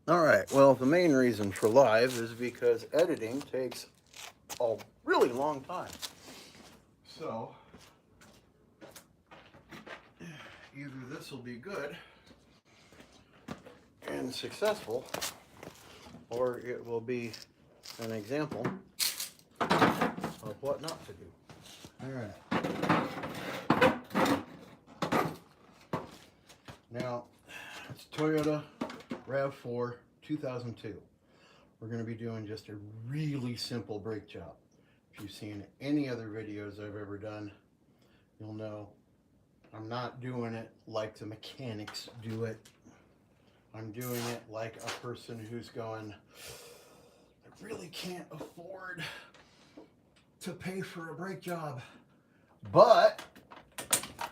Alright, well, the main reason for live is because editing takes a really long time. So, either this will be good and successful, or it will be an example of what not to do. Alright. Now, it's Toyota RAV4 2002. We're going to be doing just a really simple brake job. If you've seen any other videos I've ever done, you'll know I'm not doing it like the mechanics do it. I'm doing it like a person who's going, I really can't afford to pay for a brake job, but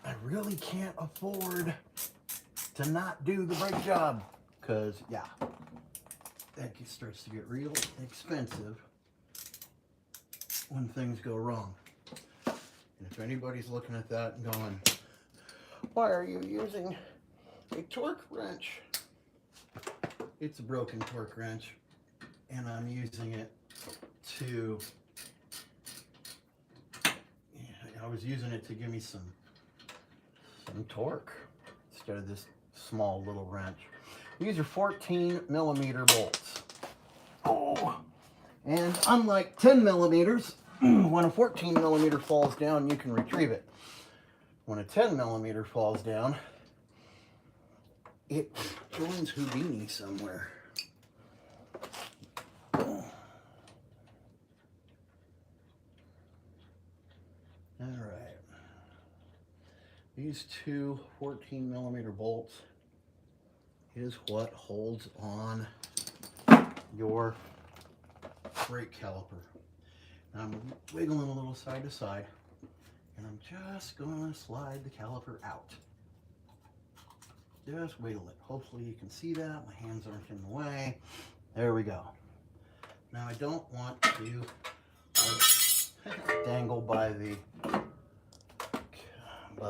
I really can't afford to not do the brake job, because yeah, that starts to get real expensive when things go wrong. And if anybody's looking at that and going, why are you using a torque wrench? It's a broken torque wrench, and I'm using it to, I was using it to give me some torque instead of this small little wrench. These are 14 millimeter bolts. Oh, and unlike 10 millimeters, when a 14 millimeter falls down, you can retrieve it. When a 10 millimeter falls down, it joins Houdini somewhere. All right. These two 14 millimeter bolts is what holds on your brake caliper. Now I'm wiggling a little side to side, and I'm just going to slide the caliper out. Just wiggle it. Hopefully you can see that. My hands aren't in the way. There we go. Now I don't want to dangle by the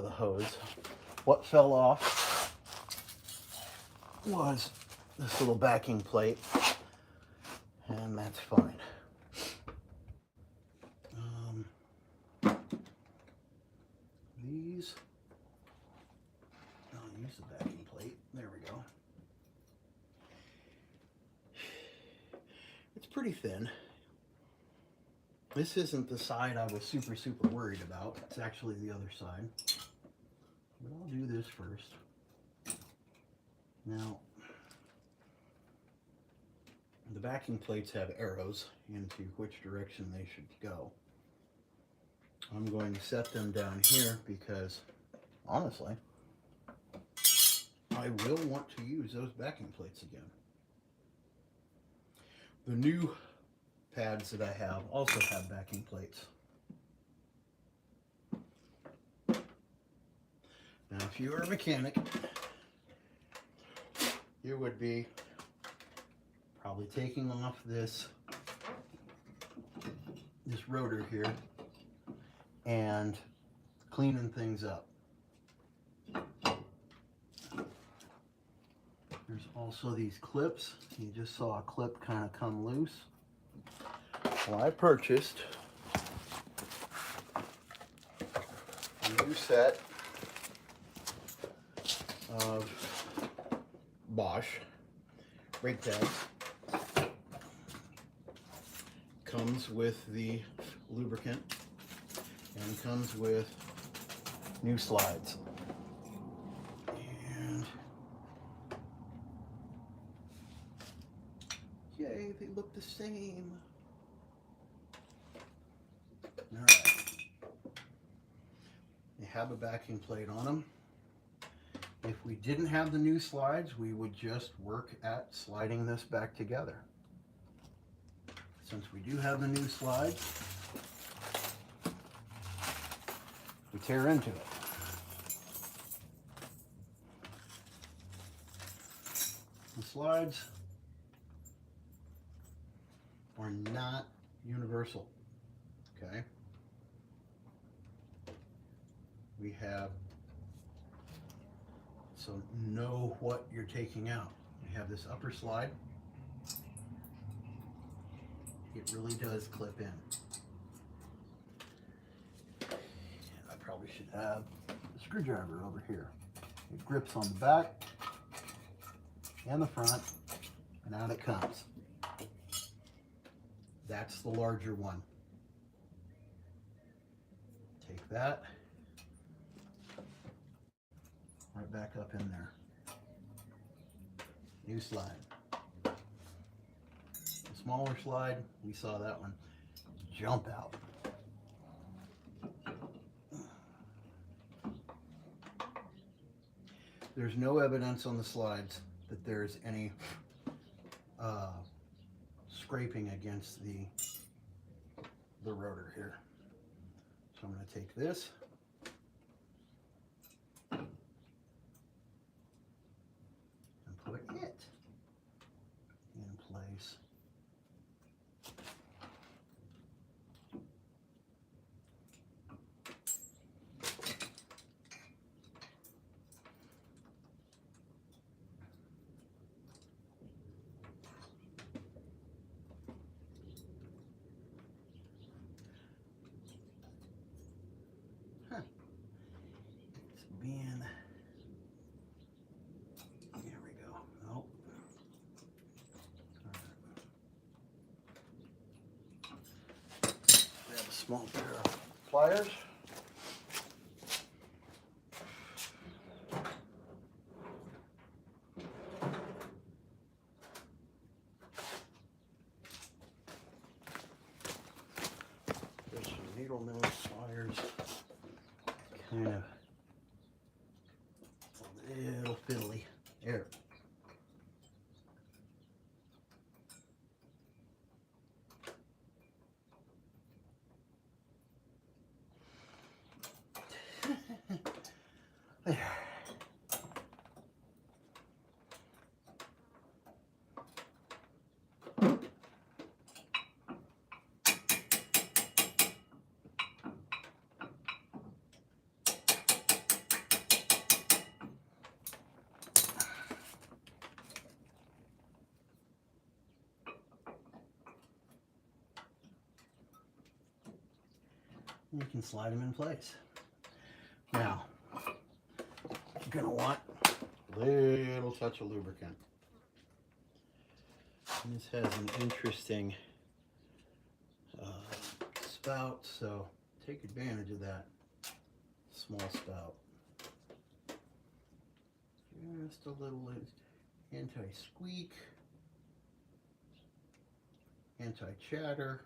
hose. What fell off was this little backing plate, and that's fine. These, I'll use the backing plate. There we go. It's pretty thin. This isn't the side I was super worried about. It's actually the other side. But I'll do this first. Now, the backing plates have arrows into which direction they should go. I'm going to set them down here because, honestly, I will want to use those backing plates again. The new pads that I have also have backing plates. Now, if you were a mechanic, you would be probably taking off this rotor here and cleaning things up. There's also these clips. You just saw a clip kind of come loose. Well, I purchased a new set of Bosch brake pads. Comes with the lubricant and comes with new slides. And yay, they look the same. All right. They have a backing plate on them. If we didn't have the new slides, we would just work at sliding this back together. Since we do have the new slides, we tear into it. The slides are not universal, okay? We have, so know what you're taking out. You have this upper slide, It really does clip in. I probably should have a screwdriver over here. It grips on the back and the front, and out it comes. That's the larger one. Take that, right back up in there. New slide. The smaller slide, we saw that one jump out. There's no evidence on the slides that there's any scraping against the rotor here. So I'm going to take this and put it in place. It's being, there we go. Nope. All right. Grab a small pair of pliers. There's some needle nose pliers. Kind of a little fiddly. There. There. You can slide them in place. Now, you're going to want a little touch of lubricant. And this has an interesting spout, so take advantage of that small spout. Just a little anti-squeak, anti-chatter.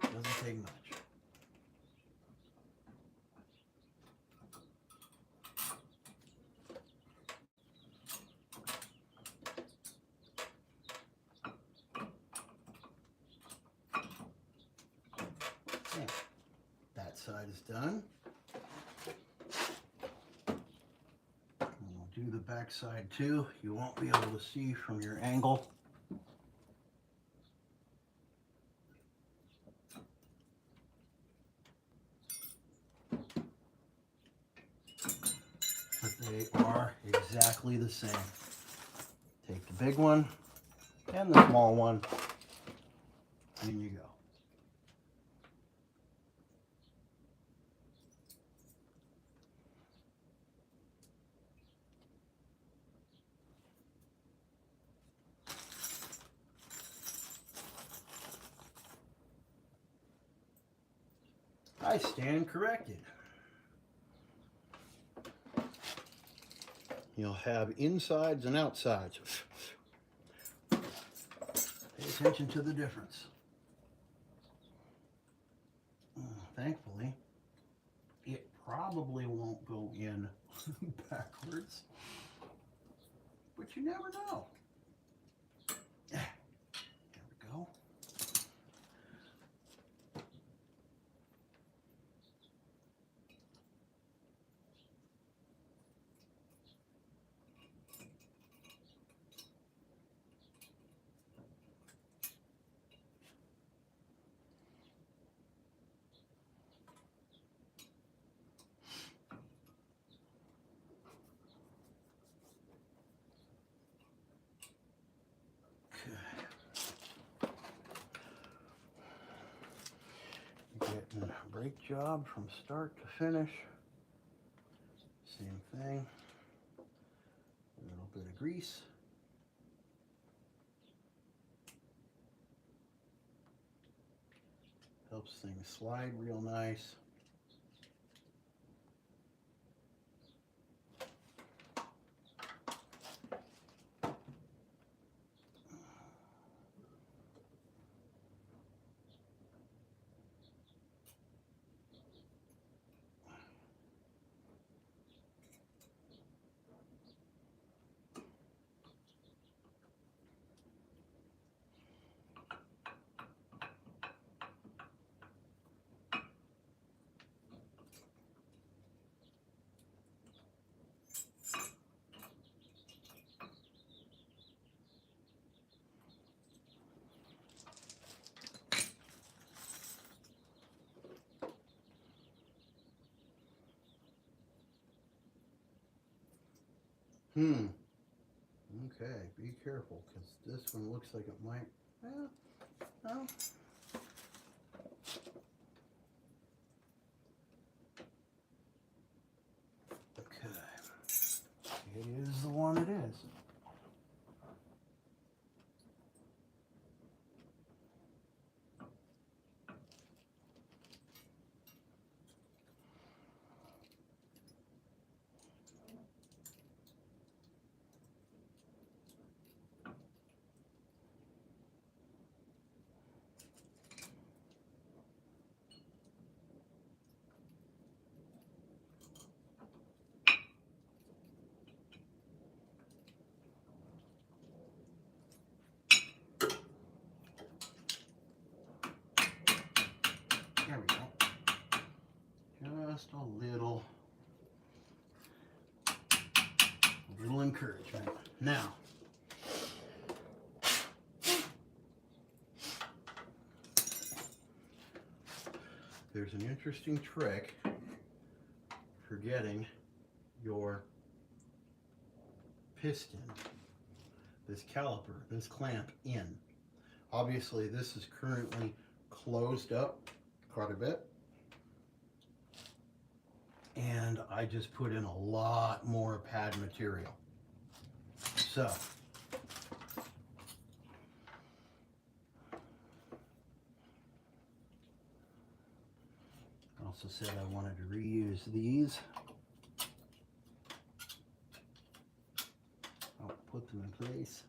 Doesn't take much. Yeah, that side is done. And we'll do the back side too. You won't be able to see from your angle. But they are exactly the same. Take the big one and the small one, and you go. I stand corrected. You'll have insides and outsides. Pay attention to the difference. Thankfully, it probably won't go in backwards, but you never know. There we go. brake job from start to finish. Same thing. A little bit of grease. Helps things slide real nice. Okay, be careful, because this one looks like it might, well, no. Okay, it is the one it is. There we go. Just a little encouragement. Now, there's an interesting trick for getting your piston, this caliper, this clamp in. Obviously, this is currently closed up quite a bit, and I just put in a lot more pad material. So, I also said I wanted to reuse these. I'll put them in place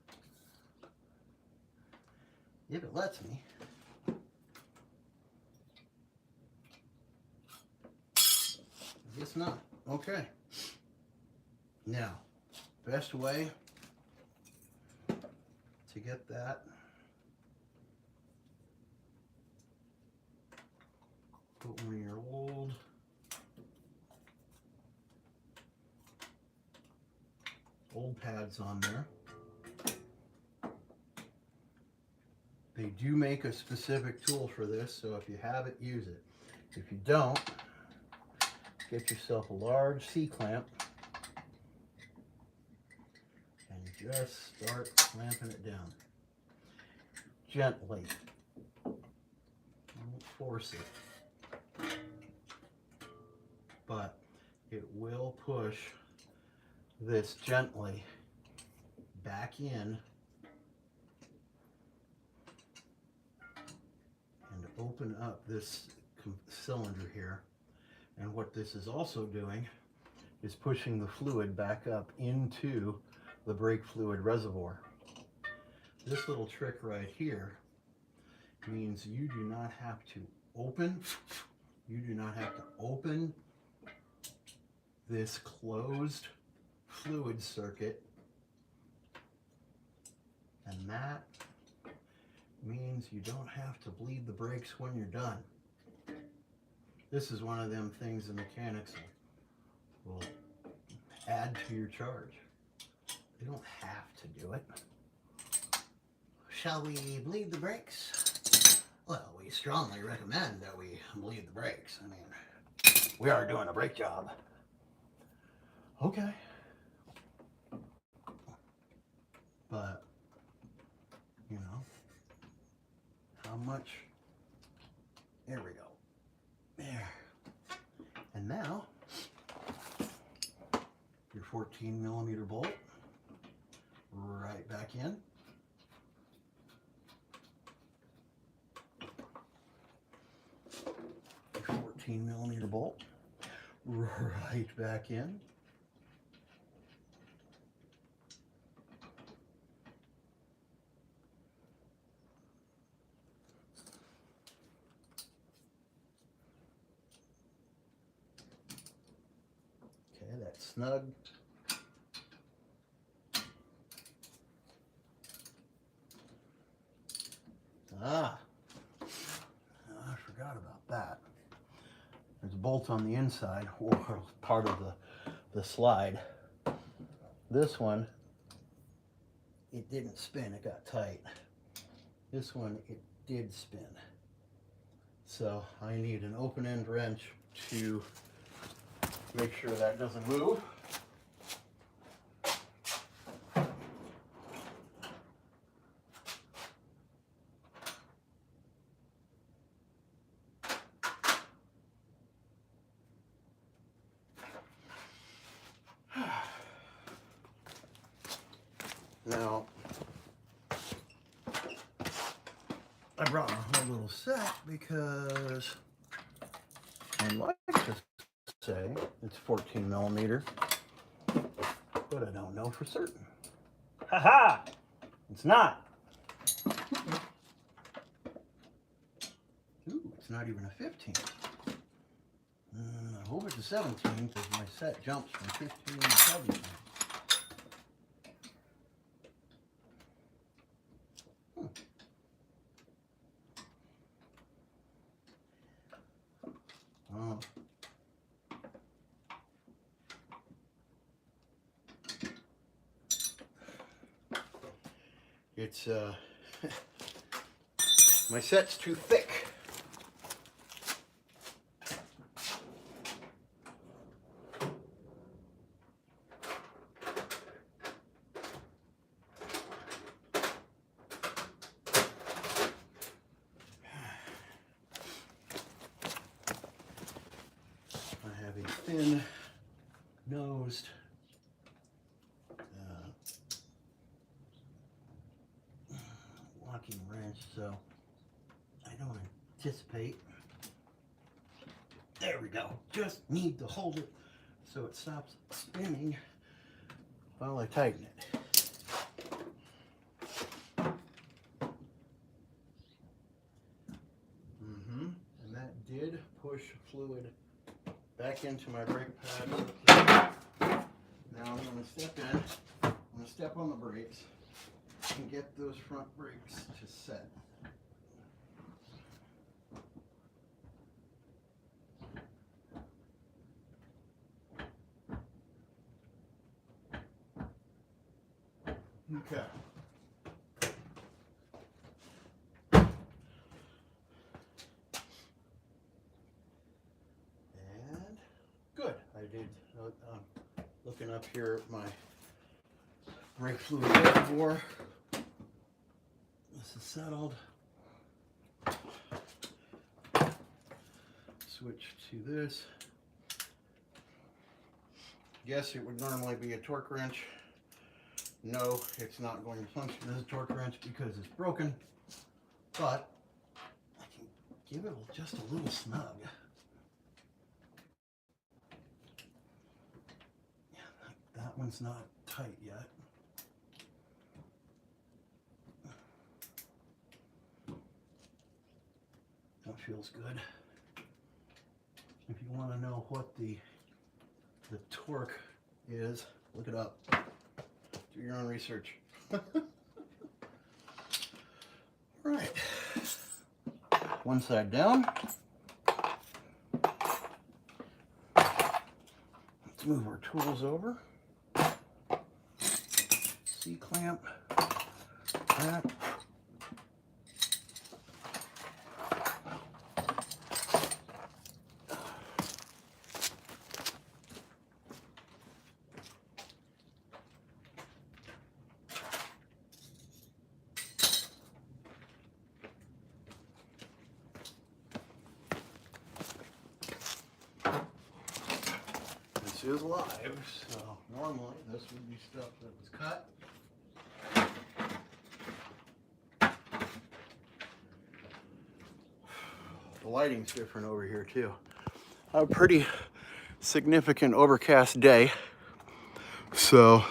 if it lets me. I guess not. Okay. Now, best way to get that put one of your old pads on there. They do make a specific tool for this, so if you have it, use it. If you don't, get yourself a large C-clamp and just start clamping it down. Gently. Don't force it. But it will push this gently back in and open up this cylinder here. And what this is also doing is pushing the fluid back up into the brake fluid reservoir. This little trick right here means you do not have to open this closed fluid circuit, and that means you don't have to bleed the brakes when you're done. This is one of them things the mechanics will add to your charge. They don't have to do it. Shall we bleed the brakes? Well, we strongly recommend that we bleed the brakes. I mean, we are doing a brake job. Okay. But, you know, how much? There we go. There. And now, your 14mm bolt right back in. Your 14mm bolt right back in. Okay, that's snug. I forgot about that. There's a bolt on the inside, or part of the slide. This one, it didn't spin, it got tight. This one, it did spin. So I need an open end wrench to make sure that doesn't move. Now, I brought my whole little set because I'd like to say it's 14mm, but I don't know for certain. Haha! It's not. Ooh, it's not even a 15. I hope it's a 17 because my set jumps from 15 to 17. Oh. It's my set's too thick. I have a thin nosed locking wrench, so I don't anticipate. There we go. Just need to hold it so it stops spinning while I tighten it. And that did push fluid back into my brake pad. Now I'm going to step in. I'm going to step on the brakes and get those front brakes to set. Okay. And good. I did. Looking up here at my brake fluid reservoir. This is settled. Switch to this. Yes, it would normally be a torque wrench. No, it's not going to function as a torque wrench because it's broken, but I can give it just a little snug. Yeah, that one's not tight yet. That feels good. If you want to know what the torque is, look it up. Do your own research. Right. One side down. Let's move our tools over. C-clamp. That. is live, so normally this would be stuff that was cut. The lighting's different over here too. A pretty significant overcast day, so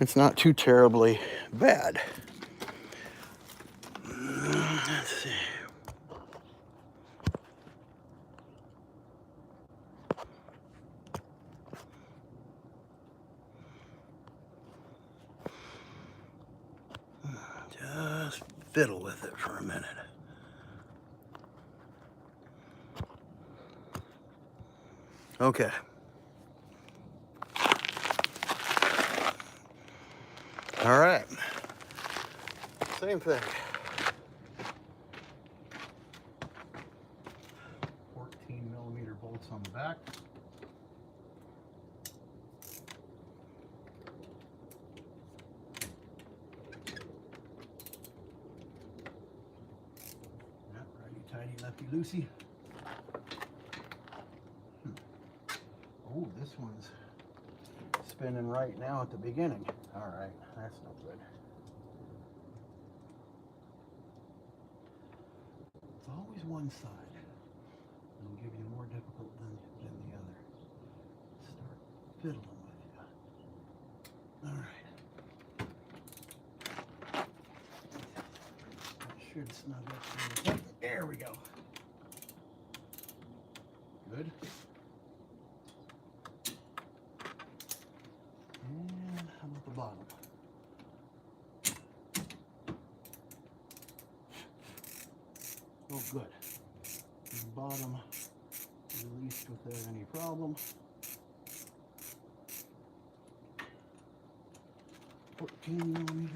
it's not too terribly bad. Let's see. Just fiddle with it for a minute. Okay. All right. Same thing. 14mm bolts on the back. Yep, righty-tighty, lefty-loosey. Oh, this one's spinning right now at the beginning. All right, that's no good. It's always one side. It'll give you more difficult than the other. Start fiddling with you. All right. That should snug up. There we go. Good. And how about the bottom? Oh, good. The bottom released without any problem. 14mm.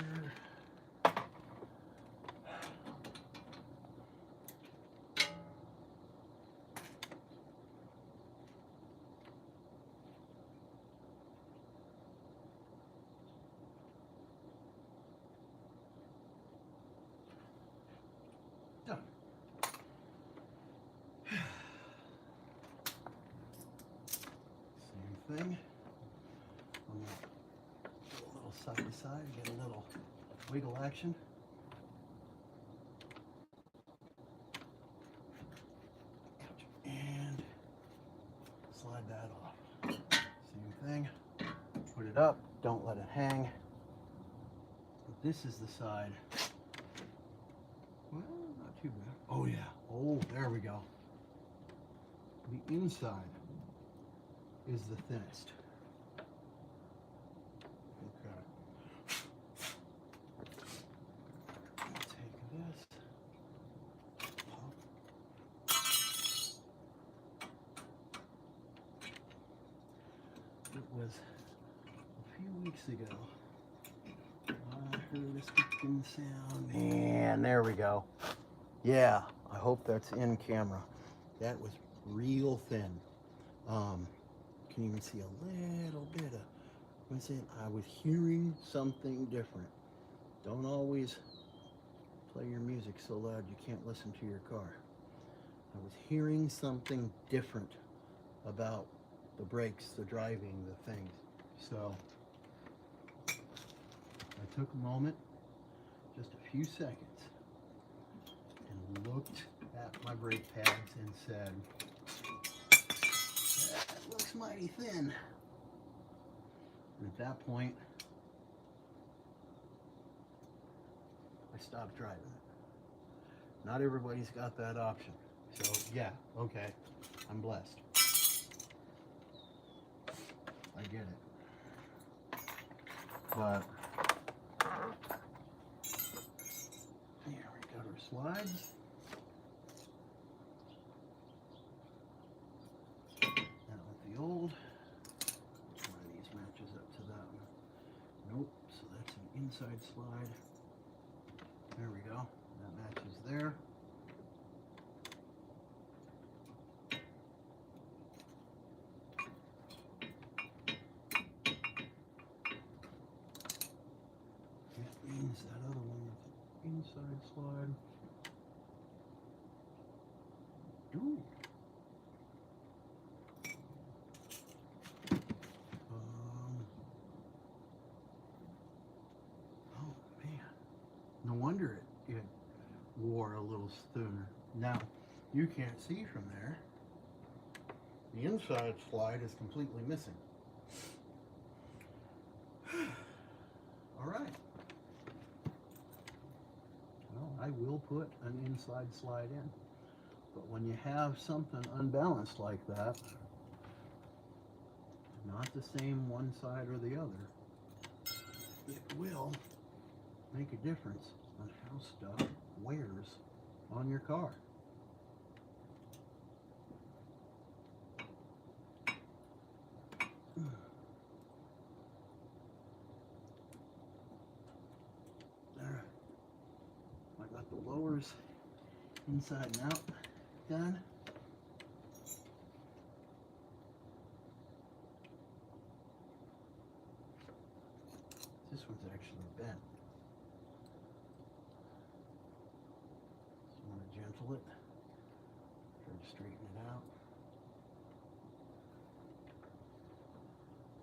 Done. Same thing. I'm going to go a little side to side, get a little wiggle action. And slide that off. Same thing. Put it up, don't let it hang. This is the side. Well, not too bad. Oh yeah. Oh, there we go. The inside is the thinnest. Okay. Take this. Pop. It was a few weeks ago. I heard a sticking sound. And there we go. Yeah, I hope that's in camera. That was real thin. Can even see a little bit of, I was hearing something different. Don't always play your music so loud you can't listen to your car. I was hearing something different about the brakes, the driving, the things. So I took a moment, just a few seconds, and looked at my brake pads and said, that looks mighty thin. And at that point, I stopped driving it. Not everybody's got that option. So yeah, okay, I'm blessed. I get it. But here we got our slides. That with the old. Which one of these matches up to that one? Nope, so that's an inside slide. There we go. That matches there. That means that other one with the inside slide. Ooh. wonder it wore a little sooner. Now, you can't see from there. The inside slide is completely missing. All right. Well, I will put an inside slide in. But when you have something unbalanced like that, not the same one side or the other, it will make a difference on how stuff wears on your car. There, I got the lowers inside and out done. This one's actually bent. So you want to gentle it, try to straighten it out.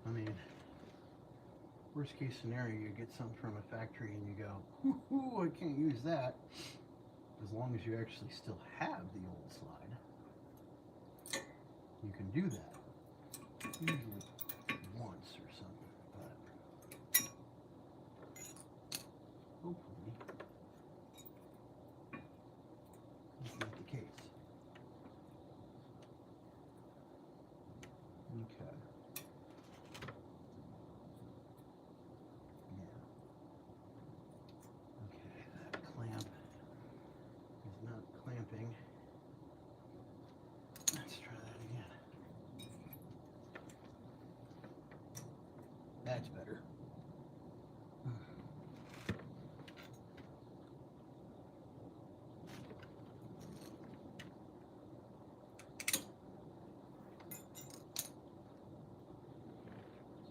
I mean, worst case scenario, you get something from a factory and you go, "Ooh, I can't use that." As long as you actually still have the old slide, you can do that. Usually once or something, but hopefully that's not the case. Okay. Yeah. Okay, that clamp is not clamping. Let's try that again. That's better.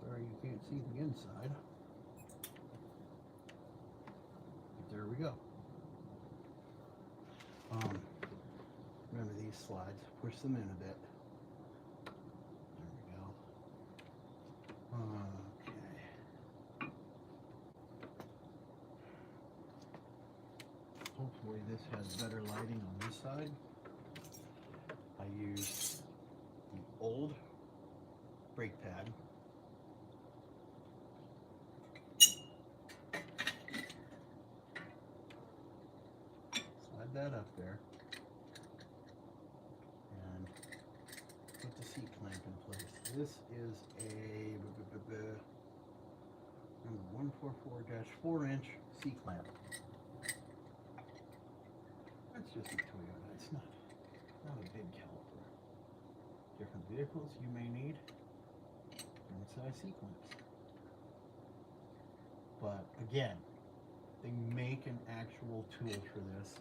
Sorry you can't see the inside. But there we go. Remember these slides, push them in a bit. There we go. Okay. Hopefully this has better lighting on this side. I used the old brake pad. Slide that up there. And put the seat clamp in place. This is a number 144-4-inch C-clamp. That's just a Toyota. It's not a big caliper. Different vehicles you may need different size C-clamps. But again, they make an actual tool for this.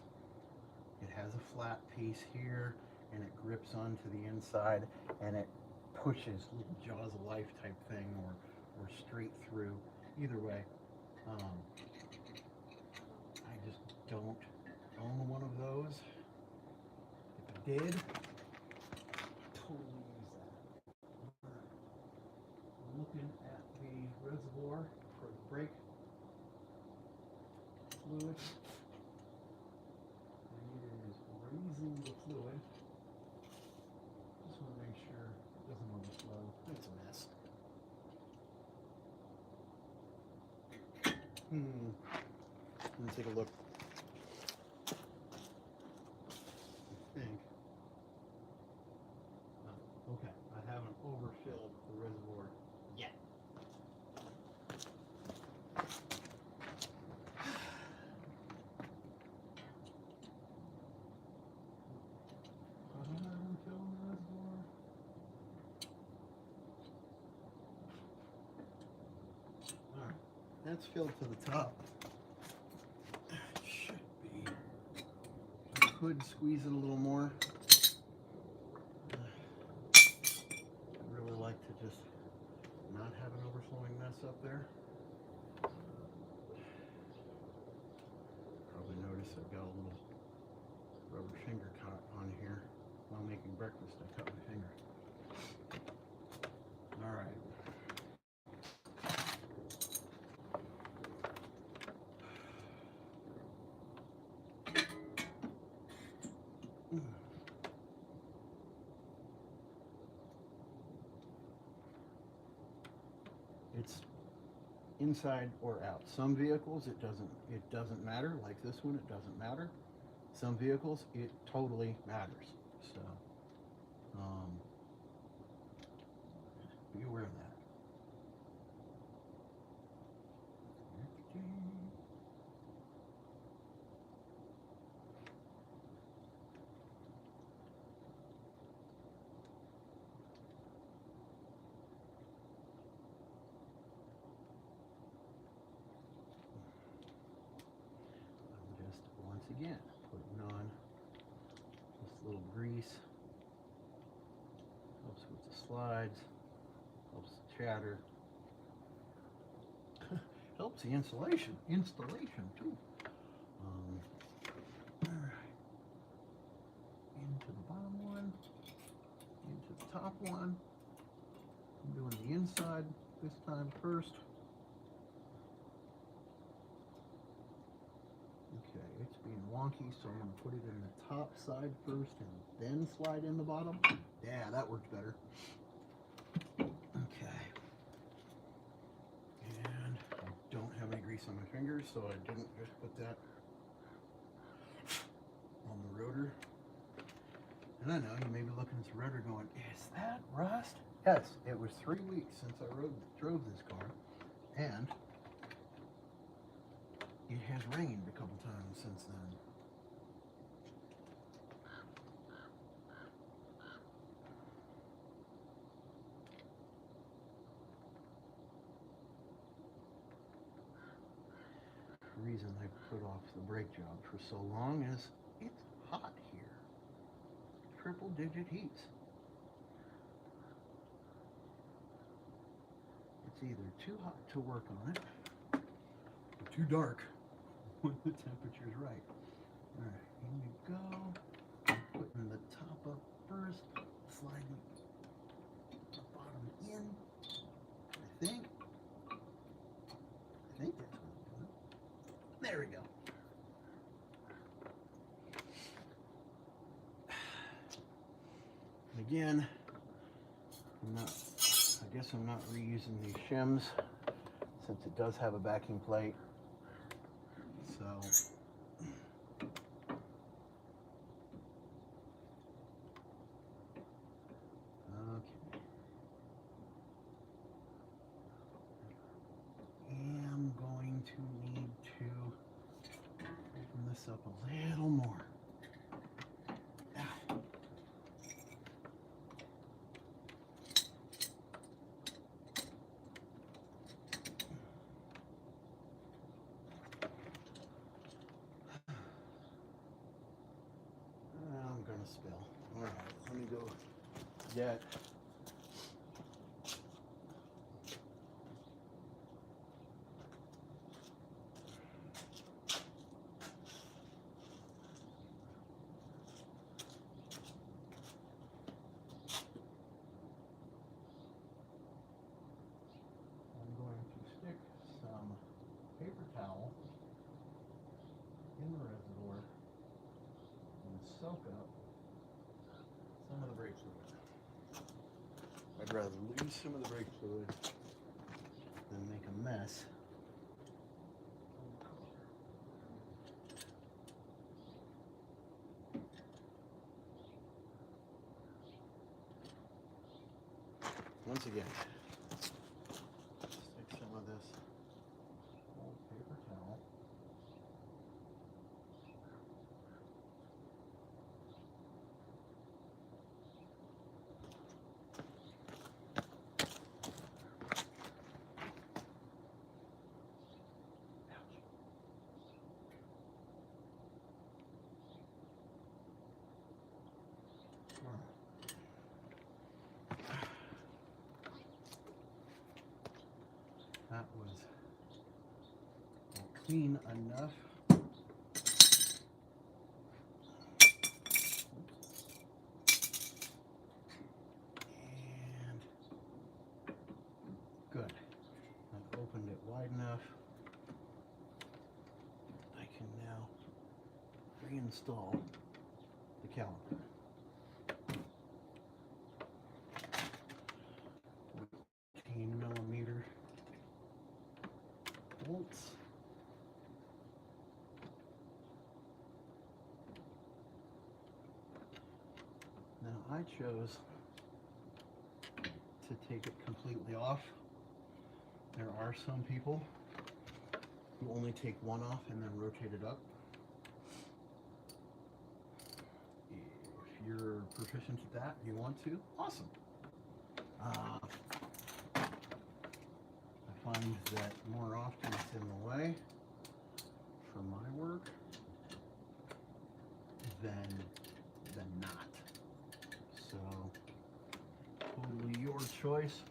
It has a flat piece here, and it grips onto the inside, and it pushes, little jaws of life type thing, or straight through. Either way, I just don't own one of those. If I did, I'd totally use that. We're looking at the reservoir for the brake fluid. And it is raising the fluid. Just want to make sure it doesn't overflow. It's a mess. Let's take a look. I think. Okay, I haven't overfilled the reservoir yet. Alright, that's filled to the top. Should be. I could squeeze it a little more. I'd really like to just not have an overflowing mess up there. Probably notice I've got a little rubber finger caught on here. While making breakfast, I cut my finger. All right. It's inside or out. Some vehicles it doesn't matter, like this one it doesn't matter. Some vehicles it totally matters. So be aware of that. Just once again putting on this little grease. Helps with the slides, helps the chatter, helps the installation too. All right, into the bottom one, into the top one. I'm doing the inside this time first. Okay, it's being wonky, so I'm going to put it in the top side first and then slide in the bottom. Yeah, that worked better. Okay. And I don't have any grease on my fingers, so I didn't just put that on the rotor. And I know you may be looking at the rotor going, is that rust? Yes, it was 3 weeks since I drove this car, and it has rained a couple times since then. The reason I put off the brake job for so long is it's hot here. Triple digit heats. It's either too hot to work on it or too dark when the temperature's right. All right, here we go. Putting the top up first, sliding the bottom in. I think that's what I'm doing. There we go. And again, I guess I'm not reusing these shims since it does have a backing plate. So okay. I'm going to need to open this up a little more. I'm gonna spill. All right, let me go get some paper towel in the reservoir and soak up some of the brake fluid. I'd rather lose some of the brake fluid than make a mess. Once again, stick some of this old paper towel that was clean enough. And good. I've opened it wide enough. I can now reinstall the caliper. 18 millimeter bolts. Now I chose to take it completely off. There are some people who only take one off and then rotate it up. If you're proficient at that, you want to, awesome. I find that more often it's in the way for my work than not. So, totally your choice.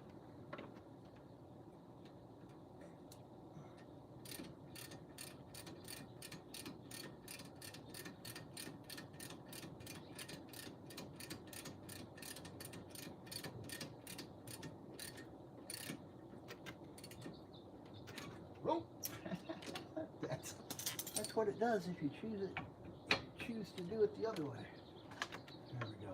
Oh, that's what it does if you choose to do it the other way. There we go.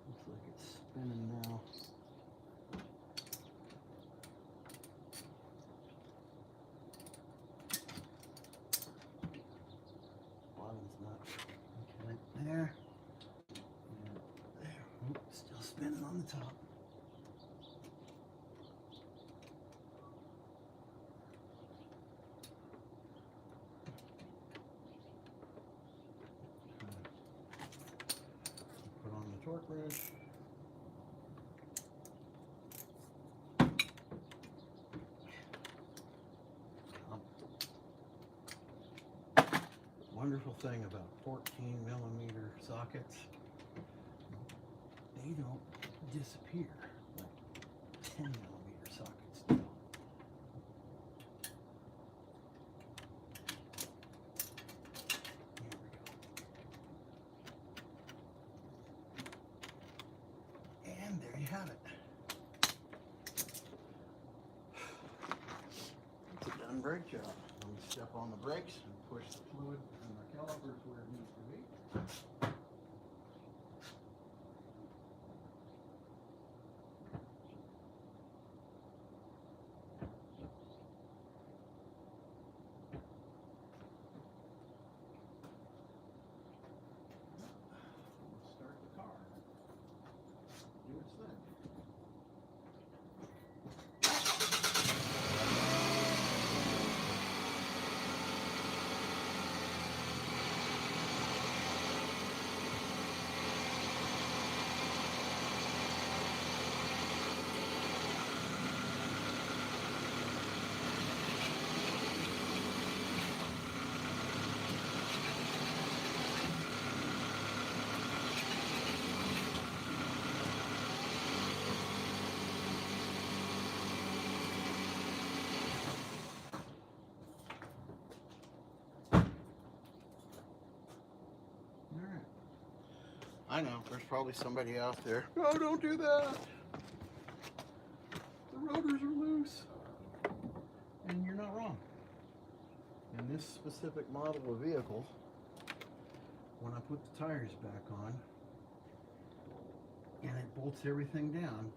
Looks like it's spinning now. Bottom's not okay. There. And there. Oh, still spinning on the top. Put on the torque wrench. Wonderful thing about 14mm sockets, they don't disappear like 10mm sockets do. Here we go. And there you have it. It's a done brake job. Let me step on the brakes and push the fluid and the calipers where it needs to be. Let's start the car. Do its thing. I know, there's probably somebody out there. No, don't do that. The rotors are loose. And you're not wrong. In this specific model of vehicle, when I put the tires back on and it bolts everything down,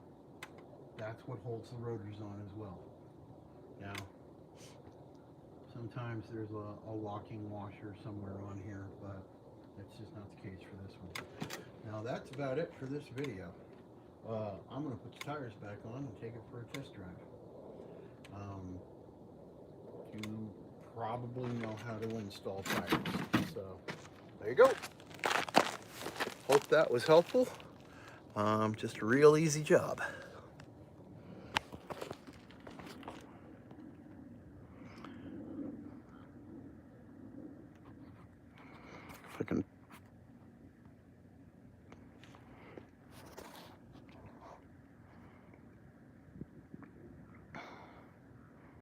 that's what holds the rotors on as well. Now, sometimes there's a locking washer somewhere on here, but that's just not the case for this one. Now that's about it for this video. I'm going to put the tires back on and take it for a test drive. You probably know how to install tires, so there you go. Hope that was helpful. Just a real easy job. If I can